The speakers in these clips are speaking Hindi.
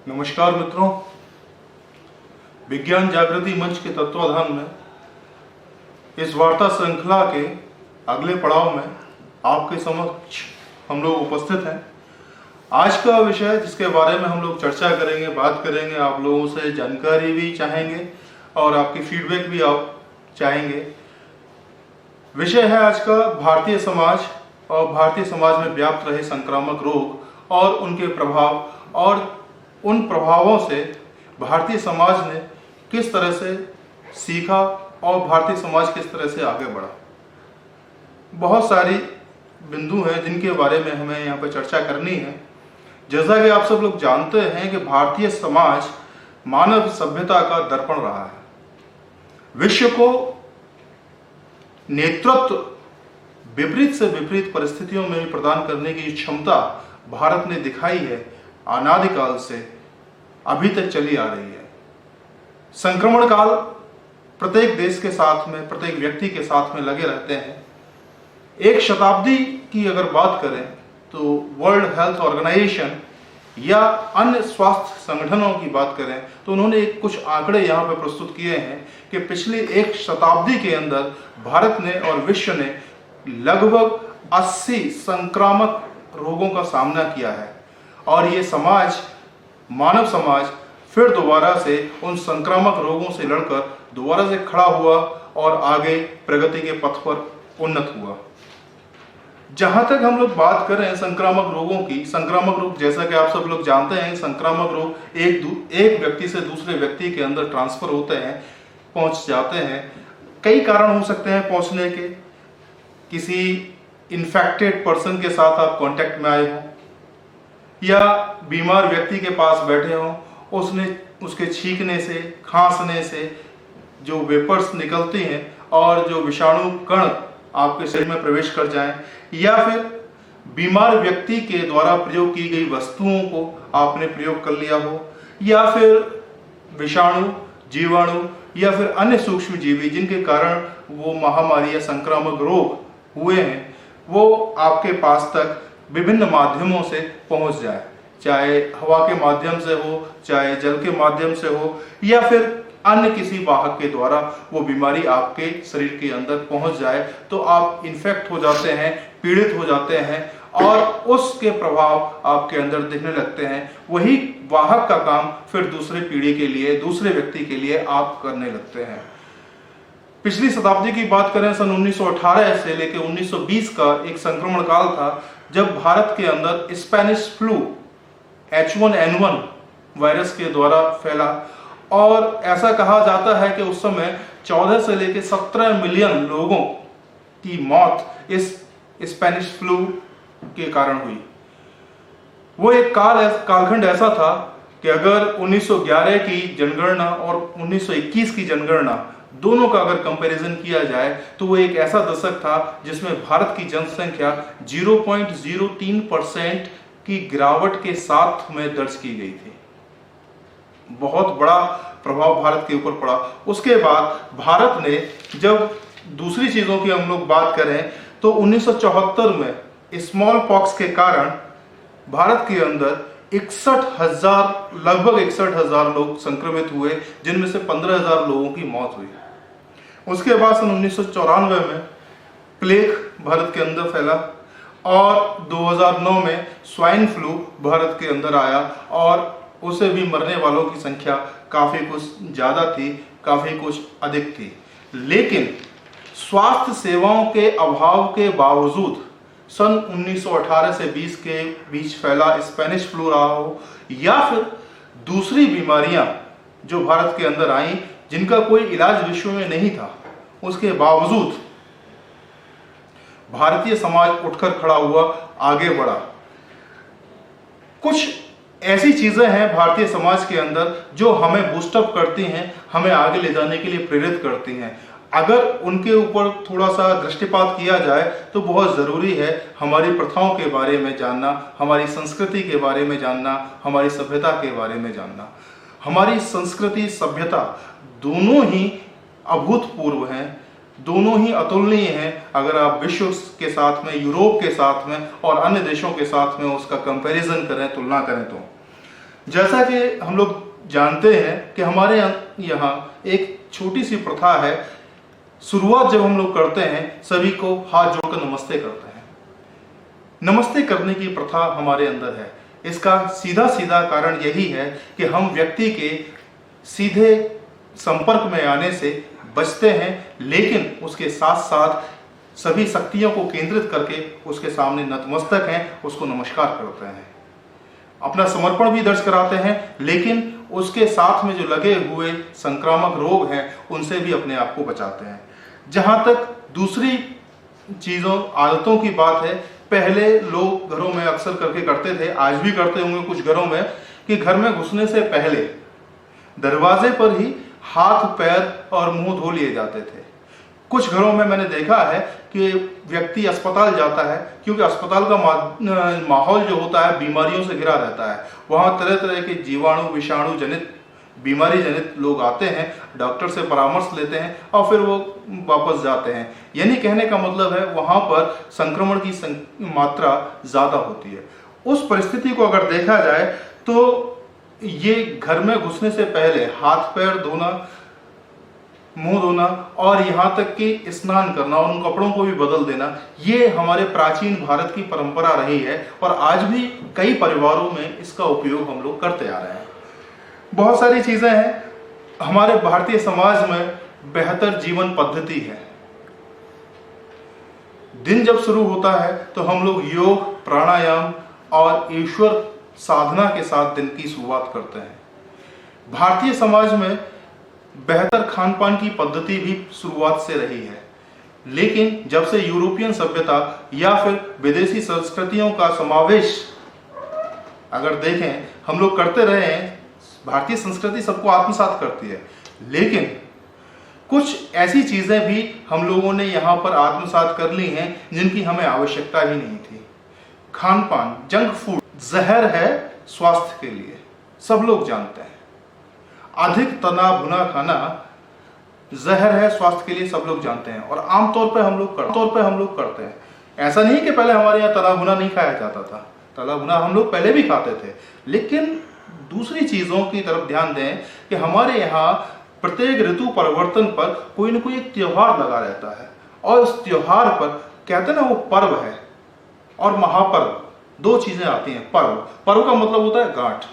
नमस्कार मित्रों, विज्ञान जागृति मंच के तत्वाधान में इस वार्ता श्रृंखला के अगले पड़ाव में आपके समक्ष हम लोग उपस्थित हैं। आज का विषय जिसके बारे में हम लोग चर्चा करेंगे, बात करेंगे, आप लोगों से जानकारी भी चाहेंगे और आपकी फीडबैक भी आप चाहेंगे। विषय है आज का भारतीय समाज और भारतीय समाज में व्याप्त रहे संक्रामक रोग और उनके प्रभाव, और उन प्रभावों से भारतीय समाज ने किस तरह से सीखा और भारतीय समाज किस तरह से आगे बढ़ा। बहुत सारी बिंदु हैं जिनके बारे में हमें यहाँ पर चर्चा करनी है। जैसा कि आप सब लोग जानते हैं कि भारतीय समाज मानव सभ्यता का दर्पण रहा है। विश्व को नेतृत्व विपरीत से विपरीत परिस्थितियों में भी प्रदान करने की क्षमता भारत ने दिखाई है, अनादिकाल से अभी तक चली आ रही है। संक्रमण काल प्रत्येक देश के साथ में, प्रत्येक व्यक्ति के साथ में लगे रहते हैं। एक शताब्दी की अगर बात करें तो वर्ल्ड हेल्थ ऑर्गेनाइजेशन या अन्य स्वास्थ्य संगठनों की बात करें तो उन्होंने कुछ आंकड़े यहाँ पर प्रस्तुत किए हैं कि पिछली एक शताब्दी के अंदर भारत ने और विश्व ने लगभग 80 संक्रामक रोगों का सामना किया है, और ये समाज, मानव समाज फिर दोबारा से उन संक्रामक रोगों से लड़कर दोबारा से खड़ा हुआ और आगे प्रगति के पथ पर उन्नत हुआ। जहां तक हम लोग बात करें संक्रामक रोगों की, संक्रामक रोग जैसा कि आप सब लोग जानते हैं, संक्रामक रोग एक व्यक्ति से दूसरे व्यक्ति के अंदर ट्रांसफर होते हैं, पहुंच जाते हैं। कई कारण हो सकते हैं पहुंचने के। किसी इन्फेक्टेड पर्सन के साथ आप कांटेक्ट में आए हो, या बीमार व्यक्ति के पास बैठे हो, उसके छींकने से, खांसने से जो वेपर्स निकलती हैं और जो विषाणु कण आपके शरीर में प्रवेश कर जाएं, या फिर बीमार व्यक्ति के द्वारा प्रयोग की गई वस्तुओं को आपने प्रयोग कर लिया हो, या फिर विषाणु, जीवाणु या फिर अन्य सूक्ष्म जीवी जिनके कारण वो महामारी या संक्रामक रोग हुए हैं, वो आपके पास तक विभिन्न माध्यमों से पहुंच जाए, चाहे हवा के माध्यम से हो, चाहे जल के माध्यम से हो, या फिर अन्य किसी वाहक के द्वारा वो बीमारी आपके शरीर के अंदर पहुंच जाए, तो आप इन्फेक्ट हो जाते हैं, पीड़ित हो जाते हैं और उसके प्रभाव आपके अंदर दिखने लगते हैं। वही वाहक का काम फिर दूसरे पीढ़ी के लिए, दूसरे व्यक्ति के लिए आप करने लगते हैं। पिछली शताब्दी की बात करें, सन 1918 से लेकर 1920 का एक संक्रमण काल था जब भारत के अंदर स्पेनिश फ्लू H1N1 वायरस के द्वारा फैला, और ऐसा कहा जाता है कि उस समय 14 से लेकर 17 मिलियन लोगों की मौत इस स्पेनिश फ्लू के कारण हुई। वो एक कालखंड ऐसा था कि अगर 1911 की जनगणना और 1921 की जनगणना दोनों का अगर कंपैरिजन किया जाए तो वो एक ऐसा दशक था जिसमें भारत की जनसंख्या 0.03% की गिरावट के साथ में दर्ज की गई थी। बहुत बड़ा प्रभाव भारत के ऊपर पड़ा। उसके बाद भारत ने, जब दूसरी चीजों की हम लोग बात करें तो 1974 में स्मॉल पॉक्स के कारण भारत के अंदर लगभग 61,000 लोग संक्रमित हुए, जिनमें से 15,000 लोगों की मौत हुई। उसके बाद सन 1994 में प्लेग भारत के अंदर फैला, और 2009 में स्वाइन फ्लू भारत के अंदर आया, और उसे भी मरने वालों की संख्या काफी कुछ ज्यादा थी, काफी कुछ अधिक थी। लेकिन स्वास्थ्य सेवाओं के अभाव के बावजूद सन 1918 से 20 के बीच फैला स्पेनिश फ्लू रहा हो, या फिर दूसरी बीमारियां जो भारत के अंदर आई जिनका कोई इलाज विश्व में नहीं था, उसके बावजूद भारतीय समाज उठकर खड़ा हुआ, आगे बढ़ा। कुछ ऐसी चीजें हैं भारतीय समाज के अंदर जो हमें बूस्टअप करती हैं, हमें आगे ले जाने के लिए प्रेरित करती हैं। अगर उनके ऊपर थोड़ा सा दृष्टिपात किया जाए तो बहुत जरूरी है हमारी प्रथाओं के बारे में जानना, हमारी संस्कृति के बारे में जानना, हमारी सभ्यता के बारे में जानना। हमारी संस्कृति, सभ्यता दोनों ही अभूतपूर्व हैं, दोनों ही अतुलनीय हैं। अगर आप विश्व के साथ में, यूरोप के साथ में और अन्य देशों के साथ में उसका कंपैरिजन करें, तुलना करें, तो जैसा कि हम लोग जानते हैं कि हमारे यहाँ एक छोटी सी प्रथा है, शुरुआत जब हम लोग करते हैं सभी को हाथ जोड़कर नमस्ते करते हैं। नमस्ते करने की प्रथा हमारे अंदर है। इसका सीधा सीधा कारण यही है कि हम व्यक्ति के सीधे संपर्क में आने से बचते हैं, लेकिन उसके साथ साथ सभी शक्तियों को केंद्रित करके उसके सामने नतमस्तक हैं, उसको नमस्कार करते हैं, अपना समर्पण भी दर्ज कराते हैं, लेकिन उसके साथ में जो लगे हुए संक्रामक रोग हैं उनसे भी अपने आप को बचाते हैं। जहां तक दूसरी चीजों आदतों की बात है, पहले लोग घरों में अक्सर करके करते थे, आज भी करते होंगे कुछ घरों में, कि घर में घुसने से पहले दरवाजे पर ही हाथ पैर और मुंह धो लिए जाते थे। कुछ घरों में मैंने देखा है कि व्यक्ति अस्पताल जाता है, क्योंकि अस्पताल का माहौल जो होता है बीमारियों से घिरा रहता है, वहां तरह तरह के जीवाणु विषाणु जनित बीमारी जनित लोग आते हैं, डॉक्टर से परामर्श लेते हैं और फिर वो वापस जाते हैं। यानी कहने का मतलब है वहां पर संक्रमण की मात्रा ज्यादा होती है। उस परिस्थिति को अगर देखा जाए तो ये घर में घुसने से पहले हाथ पैर धोना, मुंह धोना और यहाँ तक कि स्नान करना और उन कपड़ों को भी बदल देना, ये हमारे प्राचीन भारत की परंपरा रही है और आज भी कई परिवारों में इसका उपयोग हम लोग करते आ रहे हैं। बहुत सारी चीजें हैं हमारे भारतीय समाज में। बेहतर जीवन पद्धति है। दिन जब शुरू होता है तो हम लोग योग, प्राणायाम और ईश्वर साधना के साथ दिन की शुरुआत करते हैं। भारतीय समाज में बेहतर खान पान की पद्धति भी शुरुआत से रही है, लेकिन जब से यूरोपियन सभ्यता या फिर विदेशी संस्कृतियों का समावेश अगर देखें हम लोग करते रहे हैं, भारतीय संस्कृति सबको आत्मसात करती है, लेकिन कुछ ऐसी चीजें भी हम लोगों ने यहाँ पर आत्मसात कर ली हैं जिनकी हमें आवश्यकता ही नहीं थी। खान पान, जंक फूड जहर है स्वास्थ्य के लिए, सब लोग जानते हैं। अधिक तना भुना खाना जहर है स्वास्थ्य के लिए, सब लोग जानते हैं और आमतौर पर हम लोग करते हैं। ऐसा नहीं कि पहले हमारे यहाँ तना भुना नहीं खाया जाता था, तना भुना हम लोग पहले भी खाते थे, लेकिन दूसरी चीजों की तरफ ध्यान दें कि हमारे यहाँ प्रत्येक ऋतु परिवर्तन पर कोई न कोई एक त्योहार लगा रहता है और उस त्योहार पर कहते हैं ना वो पर्व है और महापर्व, दो चीजें आती हैं। पर्व का मतलब होता है गांठ।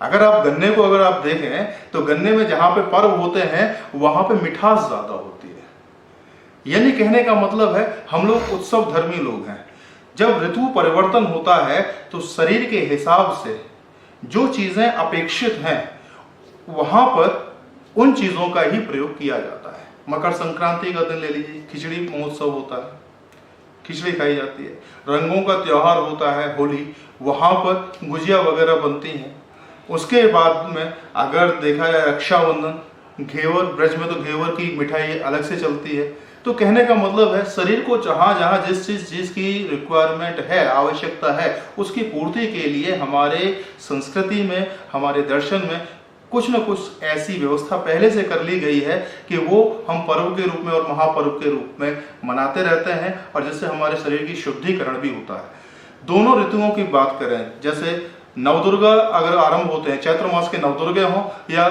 अगर आप गन्ने को अगर आप देखें तो गन्ने में जहां पे पर्व होते हैं वहां पे मिठास ज्यादा होती है। यानी कहने का मतलब है हम लोग उत्सव धर्मी लोग हैं। जब ऋतु परिवर्तन होता है तो शरीर के हिसाब से जो चीजें अपेक्षित हैं वहां पर उन चीजों का ही प्रयोग किया जाता है। मकर संक्रांति का दिन ले लीजिए, खिचड़ी महोत्सव होता है, खिचड़ी खाई जाती है। रंगों का त्योहार होता है होली, वहां पर गुजिया वगैरह बनती हैं। उसके बाद में अगर देखा जाए रक्षाबंधन, घेवर, ब्रज में तो घेवर की मिठाई अलग से चलती है। तो कहने का मतलब है शरीर को जहां जहां जिस चीज की रिक्वायरमेंट है, आवश्यकता है, उसकी पूर्ति के लिए हमारे संस्कृति में, हमारे दर्शन में कुछ न कुछ ऐसी व्यवस्था पहले से कर ली गई है कि वो हम पर्व के रूप में और महापर्व के रूप में मनाते रहते हैं और जिससे हमारे शरीर की शुद्धिकरण भी होता है। दोनों ऋतुओं की बात करें, जैसे नवदुर्गा अगर आरंभ होते हैं, चैत्र मास के नवदुर्गे हों या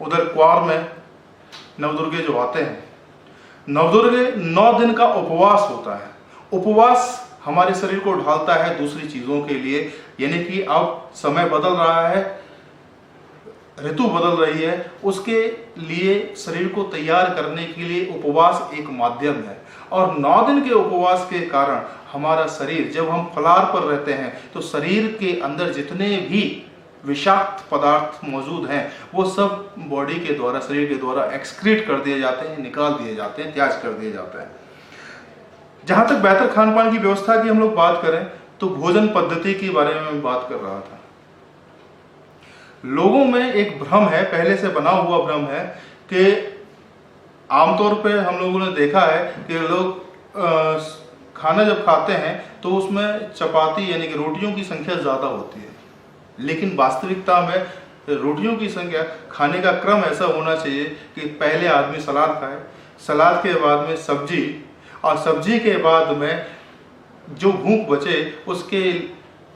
उधर क्वार में नवदुर्गे जो आते हैं, नवदुर्गे 9 दिन का उपवास होता है। उपवास हमारे शरीर को ढालता है दूसरी चीजों के लिए, यानी कि अब समय बदल रहा है, ऋतु बदल रही है, उसके लिए शरीर को तैयार करने के लिए उपवास एक माध्यम है। और 9 दिन के उपवास के कारण हमारा शरीर, जब हम फलाहार पर रहते हैं तो शरीर के अंदर जितने भी विषाक्त पदार्थ मौजूद हैं वो सब बॉडी के द्वारा, शरीर के द्वारा एक्सक्रीट कर दिए जाते हैं, निकाल दिए जाते हैं, त्याज कर दिए जाते हैं। जहां तक बेहतर खान पान की व्यवस्था की हम लोग बात करें तो भोजन पद्धति के बारे में मैं बात कर रहा था। लोगों में एक भ्रम है, पहले से बना हुआ भ्रम है कि आमतौर पे हम लोगों ने देखा है कि लोग खाना जब खाते हैं तो उसमें चपाती यानी कि रोटियों की संख्या ज़्यादा होती है, लेकिन वास्तविकता में रोटियों की संख्या, खाने का क्रम ऐसा होना चाहिए कि पहले आदमी सलाद खाए, सलाद के बाद में सब्जी और सब्जी के बाद में जो भूख बचे उसके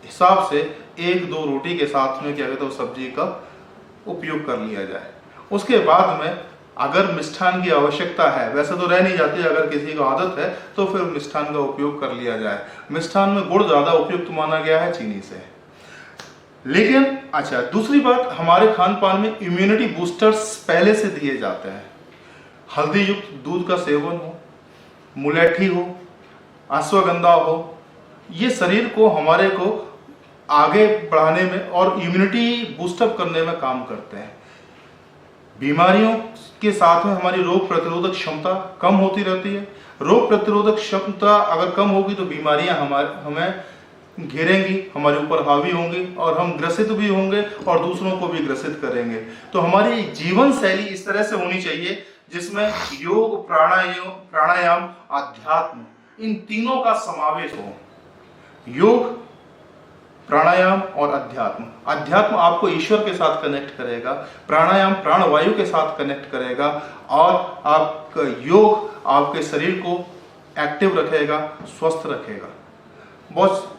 हिसाब से एक दो रोटी के साथ में क्या कहते हैं सब्जी का उपयोग कर लिया जाए। उसके बाद में अगर मिष्ठान की आवश्यकता है, वैसे तो रह नहीं जाती, अगर किसी को आदत है तो फिर मिष्ठान का उपयोग कर लिया जाए। मिष्ठान में गुड़ ज्यादा उपयुक्त माना गया है चीनी से। लेकिन अच्छा, दूसरी बात, हमारे खान पान में इम्यूनिटी बूस्टर्स पहले से दिए जाते हैं। हल्दी युक्त दूध का सेवन हो, मुलैठी हो, अश्वगंधा हो, ये शरीर को हमारे को आगे बढ़ाने में और इम्यूनिटी बूस्टअप करने में काम करते हैं। बीमारियों के साथ में हमारी रोग प्रतिरोधक क्षमता कम होती रहती है। रोग प्रतिरोधक क्षमता अगर कम होगी तो बीमारियां हमें घेरेंगी, हमारे ऊपर हावी होंगी और हम ग्रसित भी होंगे और दूसरों को भी ग्रसित करेंगे। तो हमारी जीवन शैली इस तरह से होनी चाहिए जिसमें योग, प्राणायाम, अध्यात्म, इन तीनों का समावेश हो। योग, प्राणायाम और अध्यात्म। अध्यात्म आपको ईश्वर के साथ कनेक्ट करेगा, प्राणायाम प्राणवायु के साथ कनेक्ट करेगा और आपका योग आपके शरीर को एक्टिव रखेगा, स्वस्थ रखेगा। बहुत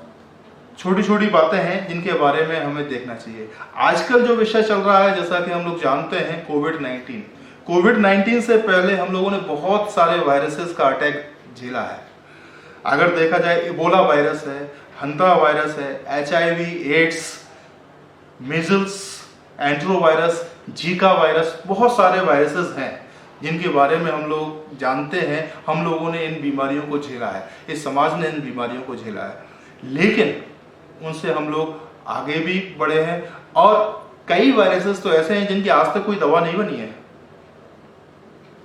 छोटी छोटी बातें हैं जिनके बारे में हमें देखना चाहिए। आजकल जो विषय चल रहा है, जैसा कि हम लोग जानते हैं, कोविड-19 से पहले हम लोगों ने बहुत सारे वायरसेस का अटैक झेला है। अगर देखा जाए, इबोला वायरस है, हंता वायरस है, HIV, AIDS, measles, enterovirus, Zika virus, बहुत सारे वायरसेस हैं जिनके बारे में हम लोग जानते हैं। हम लोगों ने इन बीमारियों को झेला है, इस समाज ने इन बीमारियों को झेला है, लेकिन उनसे हम लोग आगे भी बढ़े हैं। और कई वायरसेस तो ऐसे हैं जिनकी आज तक कोई दवा नहीं बनी है,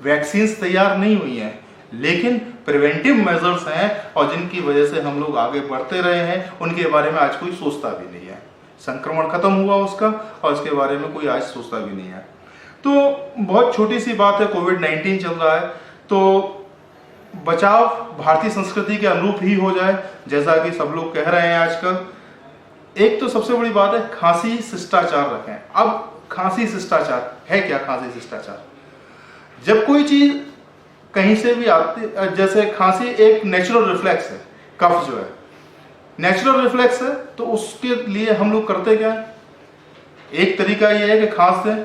वैक्सीन्स तैयार नहीं हुई हैं, लेकिन प्रिवेंटिव मेजर्स हैं और जिनकी वजह से हम लोग आगे बढ़ते रहे हैं। उनके बारे में आज कोई सोचता भी नहीं है। संक्रमण खत्म हुआ उसका और उसके बारे में कोई आज सोचता भी नहीं है। तो बहुत छोटी सी बात है, कोविड-19 चल रहा है तो बचाव भारतीय संस्कृति के अनुरूप ही हो जाए, जैसा कि सब लोग कह रहे हैं आजकल। एक तो सबसे बड़ी बात है, खांसी शिष्टाचार रखें। अब खांसी शिष्टाचार है क्या? खांसी शिष्टाचार, जब कोई चीज कहीं से भी आती, जैसे खांसी एक नेचुरल रिफ्लेक्स है, कफ जो है नेचुरल रिफ्लेक्स है, तो उसके लिए हम लोग करते क्या है? एक तरीका यह है कि खांस दें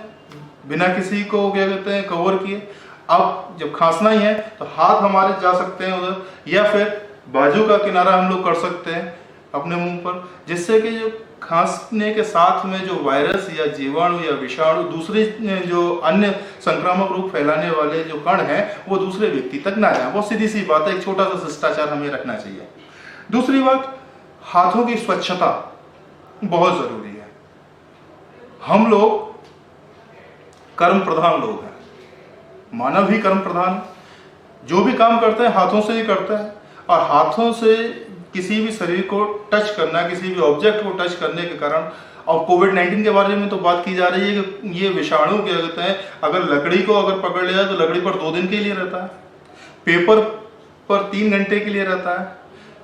बिना किसी को क्या कहते हैं कवर किए। अब जब खांसना ही है तो हाथ हमारे जा सकते हैं उधर, या फिर बाजू का किनारा हम लोग कर सकते हैं अपने मुंह पर, जिससे कि जो खांसने के साथ में जो वायरस या जीवाणु या विषाणु, दूसरे जो अन्य संक्रामक रोग फैलाने वाले जो कण हैं वो दूसरे व्यक्ति तक ना जाए। बहुत सीधी सी बात है, एक छोटा सा शिष्टाचार हमें रखना चाहिए। दूसरी बात, हाथों की स्वच्छता बहुत जरूरी है। हम लोग कर्म प्रधान लोग हैं, मानव ही कर्म प्रधान, जो भी काम करते हैं हाथों से ही करते हैं। और हाथों से किसी भी शरीर को टच करना, किसी भी ऑब्जेक्ट को टच करने के कारण, और कोविड-19 के बारे में तो बात की जा रही है कि ये विषाणु क्या कहते हैं, अगर लकड़ी को अगर पकड़ लिया तो लकड़ी पर 2 दिन के लिए रहता है, पेपर पर 3 घंटे के लिए रहता है।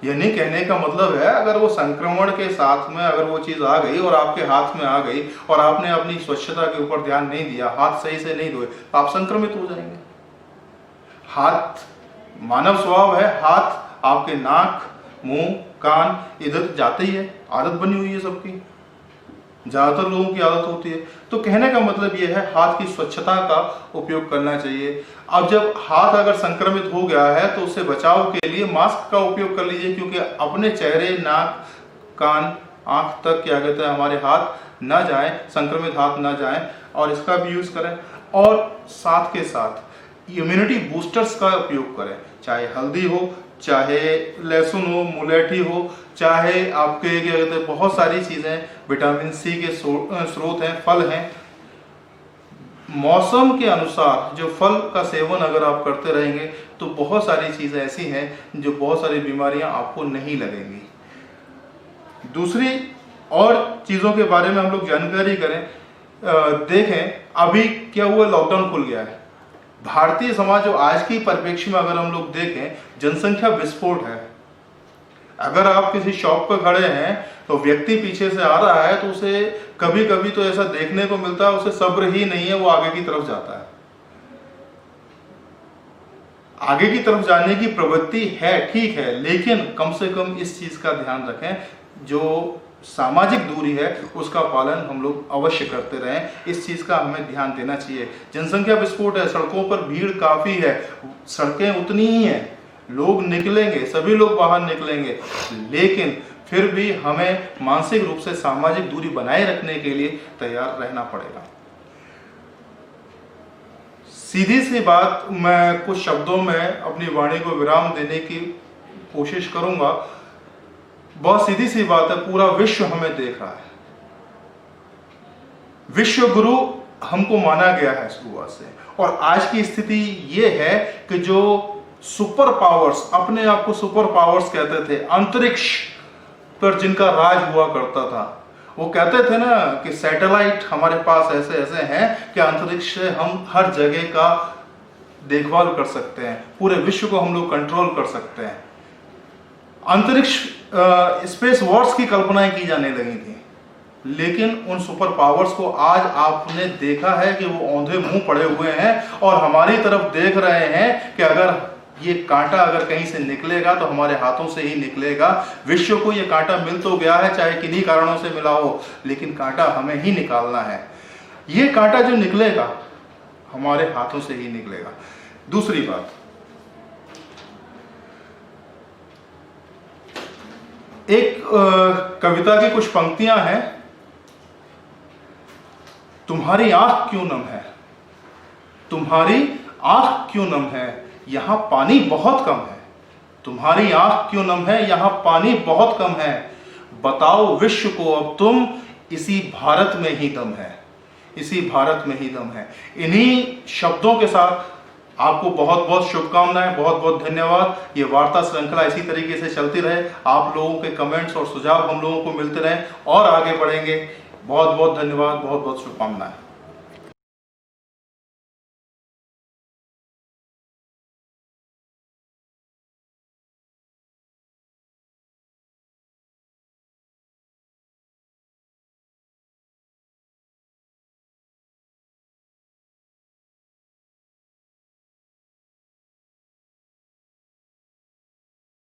यानी कहने का मतलब है, अगर वो संक्रमण के साथ में अगर वो चीज आ गई और आपके हाथ में आ गई और आपने अपनी स्वच्छता के ऊपर ध्यान नहीं दिया, हाथ सही से नहीं धोए, तो आप संक्रमित हो जाएंगे। हाथ मानव स्वभाव है, हाथ आपके नाक, मुंह, कान इधर जाते ही है, आदत बनी हुई है सबकी, ज्यादातर लोगों की आदत होती है। तो कहने का मतलब यह है, हाथ की स्वच्छता का उपयोग करना चाहिए। अब जब हाथ अगर संक्रमित हो गया है तो उससे बचाव के लिए मास्क का उपयोग कर लीजिए, क्योंकि अपने चेहरे, नाक, कान, आंख तक क्या कहते हैं हमारे हाथ ना जाए, संक्रमित हाथ ना जाए, और इसका भी यूज करें। और साथ के साथ इम्यूनिटी बूस्टर्स का उपयोग करें, चाहे हल्दी हो, चाहे लहसुन हो, मुलैठी हो, चाहे आपके क्या कहते हैं बहुत सारी चीजें, विटामिन सी के स्रोत हैं, फल हैं। मौसम के अनुसार जो फल का सेवन अगर आप करते रहेंगे तो बहुत सारी चीजें ऐसी हैं जो बहुत सारी बीमारियां आपको नहीं लगेंगी। दूसरी और चीजों के बारे में हम लोग जानकारी करें, देखें अभी क्या हुआ, लॉकडाउन खुल गया है। भारतीय समाज जो आज की परिप्रेक्ष्य में अगर हम लोग देखें, जनसंख्या विस्फोट है। अगर आप किसी शॉप पर खड़े हैं तो व्यक्ति पीछे से आ रहा है तो उसे कभी कभी तो ऐसा देखने को मिलता है, उसे सब्र ही नहीं है, वो आगे की तरफ जाता है। आगे की तरफ जाने की प्रवृत्ति है, ठीक है, लेकिन कम से कम इस चीज का ध्यान रखें, जो सामाजिक दूरी है उसका पालन हम लोग अवश्य करते रहें। इस चीज़ का हमें ध्यान देना चाहिए। जनसंख्या विस्फोट है, सड़कों पर भीड़ काफ़ी है, सड़कें उतनी ही हैं, लोग निकलेंगे, सभी लोग बाहर निकलेंगे, लेकिन फिर भी हमें मानसिक रूप से सामाजिक दूरी बनाए रखने के लिए तैयार रहना पड़ेगा। सीधी सी बात, मैं कुछ शब्दों में अपनी वाणी को विराम देने की कोशिश करूंगा। बहुत सीधी सी बात है, पूरा विश्व हमें देख रहा है। विश्व गुरु हमको माना गया है शुरुआत से, और आज की स्थिति ये है कि जो सुपर पावर्स, अपने आप को सुपर पावर्स कहते थे, अंतरिक्ष पर जिनका राज हुआ करता था, वो कहते थे ना कि सैटेलाइट हमारे पास ऐसे ऐसे हैं कि अंतरिक्ष से हम हर जगह का देखभाल कर सकते हैं, पूरे विश्व को हम लोग कंट्रोल कर सकते हैं। अंतरिक्ष स्पेस वॉर्स की कल्पनाएं की जाने लगी थी, लेकिन उन सुपर पावर्स को आज आपने देखा है कि वो औंधे मुंह पड़े हुए हैं और हमारी तरफ देख रहे हैं कि अगर ये कांटा अगर कहीं से निकलेगा तो हमारे हाथों से ही निकलेगा। विश्व को ये कांटा मिल तो गया है, चाहे किन्हीं कारणों से मिला हो, लेकिन कांटा हमें ही निकालना है। ये कांटा जो निकलेगा हमारे हाथों से ही निकलेगा। दूसरी बात, एक कविता की कुछ पंक्तियां हैं। तुम्हारी आंख क्यों नम है, तुम्हारी आंख क्यों नम है, यहां पानी बहुत कम है। तुम्हारी आंख क्यों नम है, यहां पानी बहुत कम है। बताओ विश्व को अब तुम, इसी भारत में ही दम है, इसी भारत में ही दम है। इन्हीं शब्दों के साथ आपको बहुत बहुत शुभकामनाएं, बहुत बहुत धन्यवाद। ये वार्ता श्रृंखला इसी तरीके से चलती रहे, आप लोगों के कमेंट्स और सुझाव हम लोगों को मिलते रहें और आगे बढ़ेंगे। बहुत बहुत धन्यवाद, बहुत बहुत शुभकामनाएं।